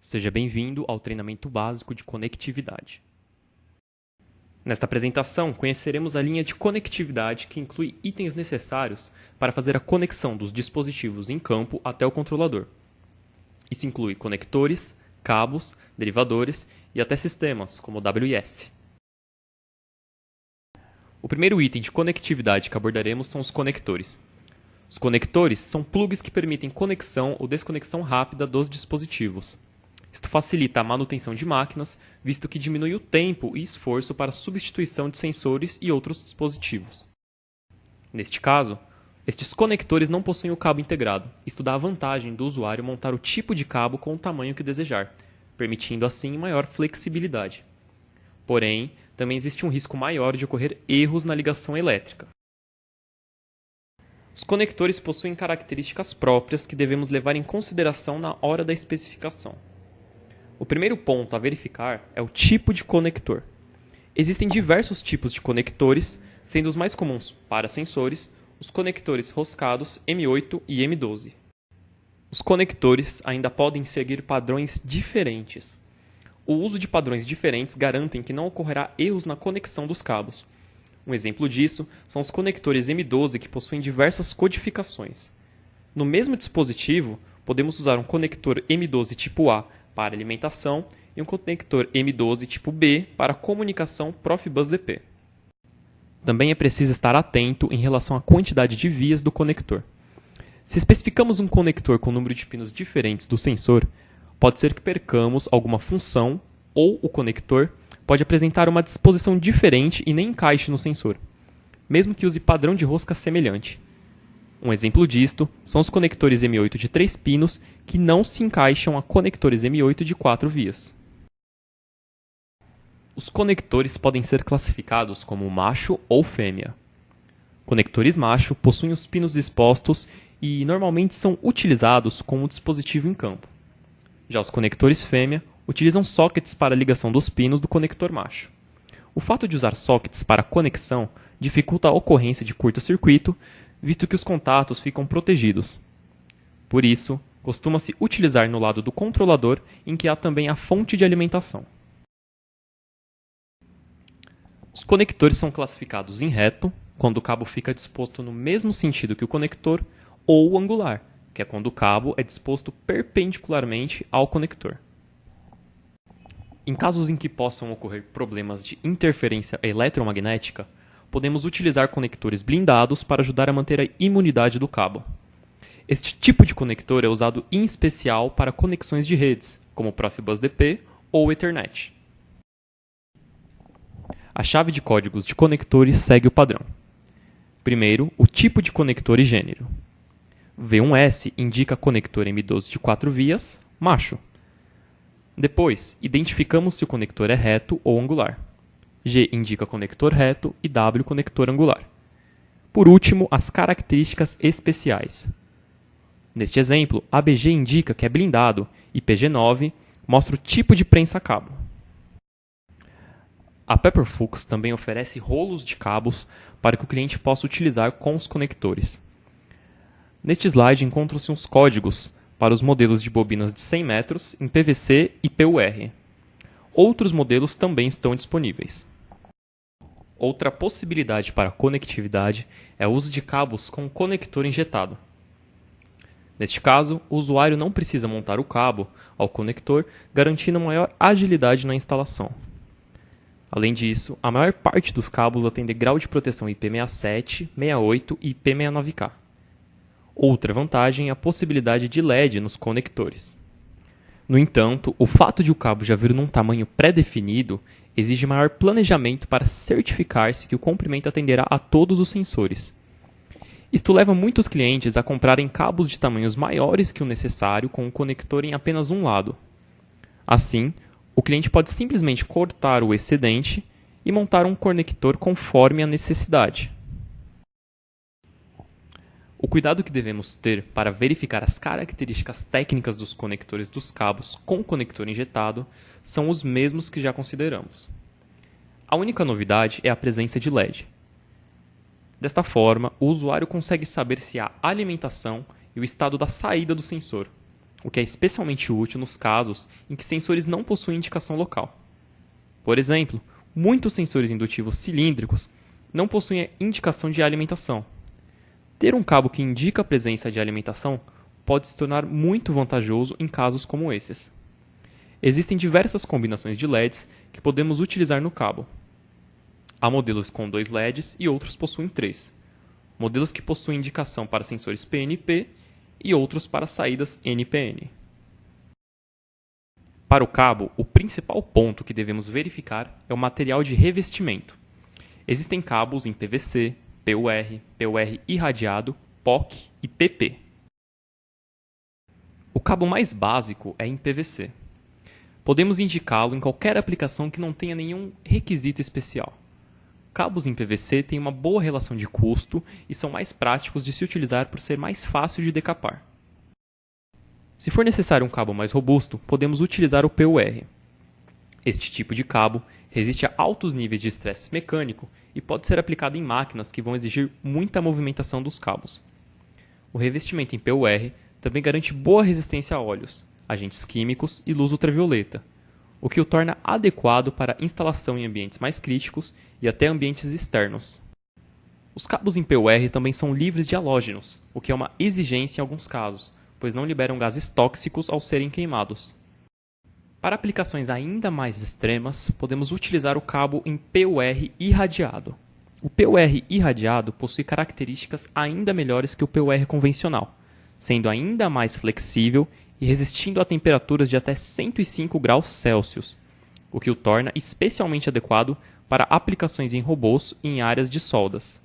Seja bem-vindo ao treinamento básico de conectividade. Nesta apresentação, conheceremos a linha de conectividade que inclui itens necessários para fazer a conexão dos dispositivos em campo até o controlador. Isso inclui conectores, cabos, derivadores e até sistemas, como o WIS. O primeiro item de conectividade que abordaremos são os conectores. Os conectores são plugs que permitem conexão ou desconexão rápida dos dispositivos. Isto facilita a manutenção de máquinas, visto que diminui o tempo e esforço para a substituição de sensores e outros dispositivos. Neste caso, estes conectores não possuem o cabo integrado. Isto dá a vantagem do usuário montar o tipo de cabo com o tamanho que desejar, permitindo assim maior flexibilidade. Porém, também existe um risco maior de ocorrer erros na ligação elétrica. Os conectores possuem características próprias que devemos levar em consideração na hora da especificação. O primeiro ponto a verificar é o tipo de conector. Existem diversos tipos de conectores, sendo os mais comuns para sensores os conectores roscados M8 e M12. Os conectores ainda podem seguir padrões diferentes. O uso de padrões diferentes garantem que não ocorrerá erros na conexão dos cabos. Um exemplo disso são os conectores M12 que possuem diversas codificações. No mesmo dispositivo, podemos usar um conector M12 tipo A para alimentação e um conector M12 tipo B para comunicação Profibus-DP. Também é preciso estar atento em relação à quantidade de vias do conector. Se especificamos um conector com número de pinos diferentes do sensor, pode ser que percamos alguma função ou o conector pode apresentar uma disposição diferente e nem encaixe no sensor, mesmo que use padrão de rosca semelhante. Um exemplo disto são os conectores M8 de 3 pinos que não se encaixam a conectores M8 de 4 vias. Os conectores podem ser classificados como macho ou fêmea. Conectores macho possuem os pinos expostos e normalmente são utilizados com o dispositivo em campo. Já os conectores fêmea utilizam sockets para a ligação dos pinos do conector macho. O fato de usar sockets para conexão dificulta a ocorrência de curto-circuito, visto que os contatos ficam protegidos. Por isso, costuma-se utilizar no lado do controlador, em que há também a fonte de alimentação. Os conectores são classificados em reto, quando o cabo fica disposto no mesmo sentido que o conector, ou angular, que é quando o cabo é disposto perpendicularmente ao conector. Em casos em que possam ocorrer problemas de interferência eletromagnética, podemos utilizar conectores blindados para ajudar a manter a imunidade do cabo. Este tipo de conector é usado em especial para conexões de redes, como Profibus-DP ou Ethernet. A chave de códigos de conectores segue o padrão. Primeiro, o tipo de conector e gênero. V1S indica conector M12 de 4 vias, macho. Depois, identificamos se o conector é reto ou angular. G indica conector reto e W conector angular. Por último, as características especiais. Neste exemplo, ABG indica que é blindado e PG9 mostra o tipo de prensa-cabo. A Pepperfux também oferece rolos de cabos para que o cliente possa utilizar com os conectores. Neste slide encontram-se uns códigos para os modelos de bobinas de 100 metros em PVC e PUR. Outros modelos também estão disponíveis. Outra possibilidade para conectividade é o uso de cabos com conector injetado. Neste caso, o usuário não precisa montar o cabo ao conector, garantindo maior agilidade na instalação. Além disso, a maior parte dos cabos atende grau de proteção IP67, 68 e IP69K. Outra vantagem é a possibilidade de LED nos conectores. No entanto, o fato de o cabo já vir num tamanho pré-definido exige maior planejamento para certificar-se que o comprimento atenderá a todos os sensores. Isto leva muitos clientes a comprarem cabos de tamanhos maiores que o necessário com o conector em apenas um lado. Assim, o cliente pode simplesmente cortar o excedente e montar um conector conforme a necessidade. O cuidado que devemos ter para verificar as características técnicas dos conectores dos cabos com conector injetado são os mesmos que já consideramos. A única novidade é a presença de LED. Desta forma, o usuário consegue saber se há alimentação e o estado da saída do sensor, o que é especialmente útil nos casos em que sensores não possuem indicação local. Por exemplo, muitos sensores indutivos cilíndricos não possuem indicação de alimentação. Ter um cabo que indica a presença de alimentação pode se tornar muito vantajoso em casos como esses. Existem diversas combinações de LEDs que podemos utilizar no cabo. Há modelos com 2 LEDs e outros possuem 3. Modelos que possuem indicação para sensores PNP e outros para saídas NPN. Para o cabo, o principal ponto que devemos verificar é o material de revestimento. Existem cabos em PVC, PUR, PUR irradiado, POC e PP. O cabo mais básico é em PVC. Podemos indicá-lo em qualquer aplicação que não tenha nenhum requisito especial. Cabos em PVC têm uma boa relação de custo e são mais práticos de se utilizar por ser mais fácil de decapar. Se for necessário um cabo mais robusto, podemos utilizar o PUR. Este tipo de cabo resiste a altos níveis de estresse mecânico e pode ser aplicado em máquinas que vão exigir muita movimentação dos cabos. O revestimento em PUR também garante boa resistência a óleos, agentes químicos e luz ultravioleta, o que o torna adequado para instalação em ambientes mais críticos e até ambientes externos. Os cabos em PUR também são livres de halógenos, o que é uma exigência em alguns casos, pois não liberam gases tóxicos ao serem queimados. Para aplicações ainda mais extremas, podemos utilizar o cabo em PUR irradiado. O PUR irradiado possui características ainda melhores que o PUR convencional, sendo ainda mais flexível e resistindo a temperaturas de até 105 graus Celsius, o que o torna especialmente adequado para aplicações em robôs e em áreas de soldas.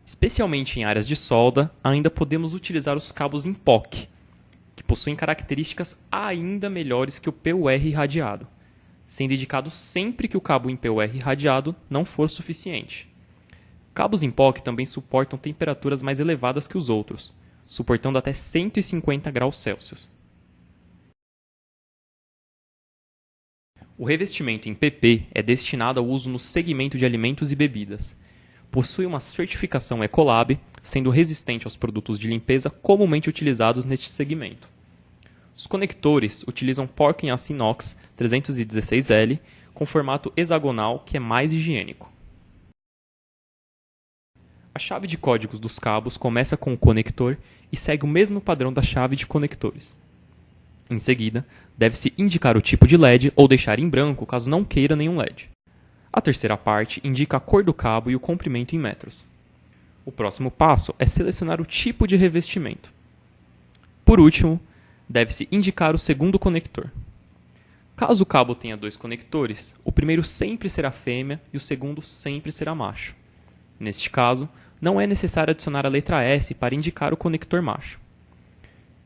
Especialmente em áreas de solda, ainda podemos utilizar os cabos em POC, que possuem características ainda melhores que o PUR irradiado, sendo indicado sempre que o cabo em PUR irradiado não for suficiente. Cabos em POC também suportam temperaturas mais elevadas que os outros, suportando até 150 graus Celsius. O revestimento em PP é destinado ao uso no segmento de alimentos e bebidas. Possui uma certificação Ecolab, sendo resistente aos produtos de limpeza comumente utilizados neste segmento. Os conectores utilizam porca em aço inox 316L com formato hexagonal que é mais higiênico. A chave de códigos dos cabos começa com o conector e segue o mesmo padrão da chave de conectores. Em seguida, deve-se indicar o tipo de LED ou deixar em branco caso não queira nenhum LED. A terceira parte indica a cor do cabo e o comprimento em metros. O próximo passo é selecionar o tipo de revestimento. Por último, deve-se indicar o segundo conector. Caso o cabo tenha 2 conectores, o primeiro sempre será fêmea e o segundo sempre será macho. Neste caso, não é necessário adicionar a letra S para indicar o conector macho.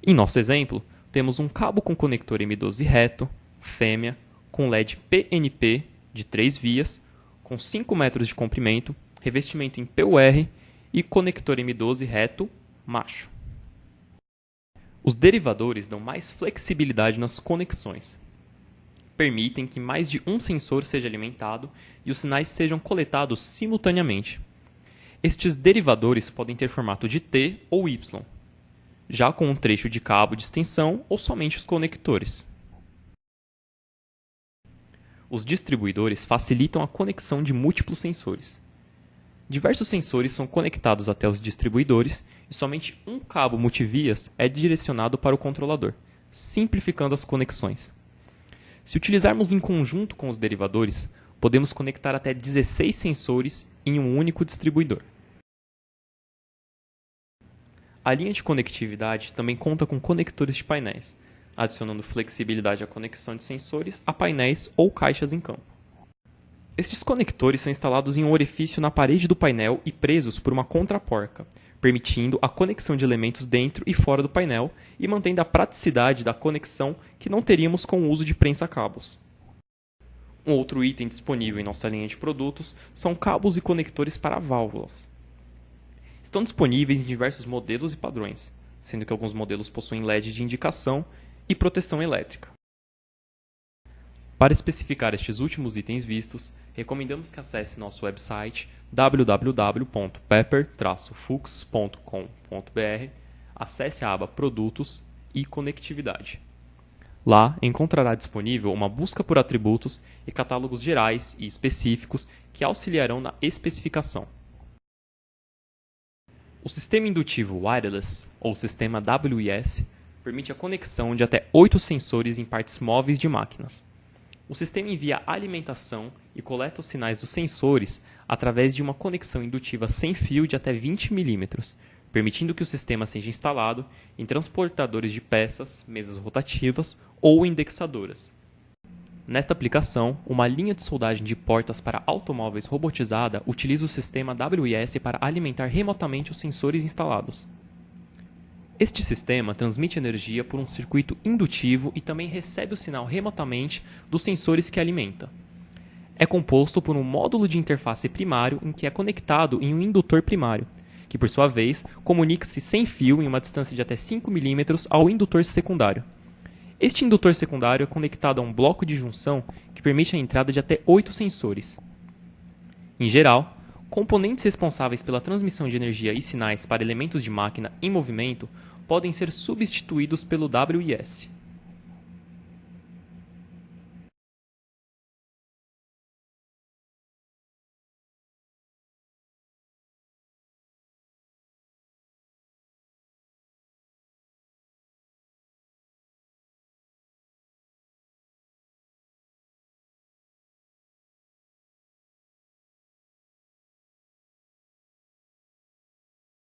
Em nosso exemplo, temos um cabo com conector M12 reto, fêmea, com LED PNP de 3 vias, com 5 metros de comprimento, revestimento em PUR e conector M12 reto, macho. Os derivadores dão mais flexibilidade nas conexões. Permitem que mais de um sensor seja alimentado e os sinais sejam coletados simultaneamente. Estes derivadores podem ter formato de T ou Y, já com um trecho de cabo de extensão ou somente os conectores. Os distribuidores facilitam a conexão de múltiplos sensores. Diversos sensores são conectados até os distribuidores e somente um cabo multivias é direcionado para o controlador, simplificando as conexões. Se utilizarmos em conjunto com os derivadores, podemos conectar até 16 sensores em um único distribuidor. A linha de conectividade também conta com conectores de painéis, adicionando flexibilidade à conexão de sensores a painéis ou caixas em campo. Estes conectores são instalados em um orifício na parede do painel e presos por uma contraporca, permitindo a conexão de elementos dentro e fora do painel e mantendo a praticidade da conexão que não teríamos com o uso de prensa-cabos. Um outro item disponível em nossa linha de produtos são cabos e conectores para válvulas. Estão disponíveis em diversos modelos e padrões, sendo que alguns modelos possuem LED de indicação e proteção elétrica. Para especificar estes últimos itens vistos, recomendamos que acesse nosso website www.pepper-fuchs.com.br, acesse a aba Produtos e conectividade. Lá encontrará disponível uma busca por atributos e catálogos gerais e específicos que auxiliarão na especificação. O sistema indutivo wireless, ou sistema WIS, permite a conexão de até 8 sensores em partes móveis de máquinas. O sistema envia alimentação e coleta os sinais dos sensores através de uma conexão indutiva sem fio de até 20 mm, permitindo que o sistema seja instalado em transportadores de peças, mesas rotativas ou indexadoras. Nesta aplicação, uma linha de soldagem de portas para automóveis robotizada utiliza o sistema WIS para alimentar remotamente os sensores instalados. Este sistema transmite energia por um circuito indutivo e também recebe o sinal remotamente dos sensores que alimenta. É composto por um módulo de interface primário em que é conectado em um indutor primário, que por sua vez comunica-se sem fio em uma distância de até 5 mm ao indutor secundário. Este indutor secundário é conectado a um bloco de junção que permite a entrada de até 8 sensores. Em geral, componentes responsáveis pela transmissão de energia e sinais para elementos de máquina em movimento podem ser substituídos pelo WIS.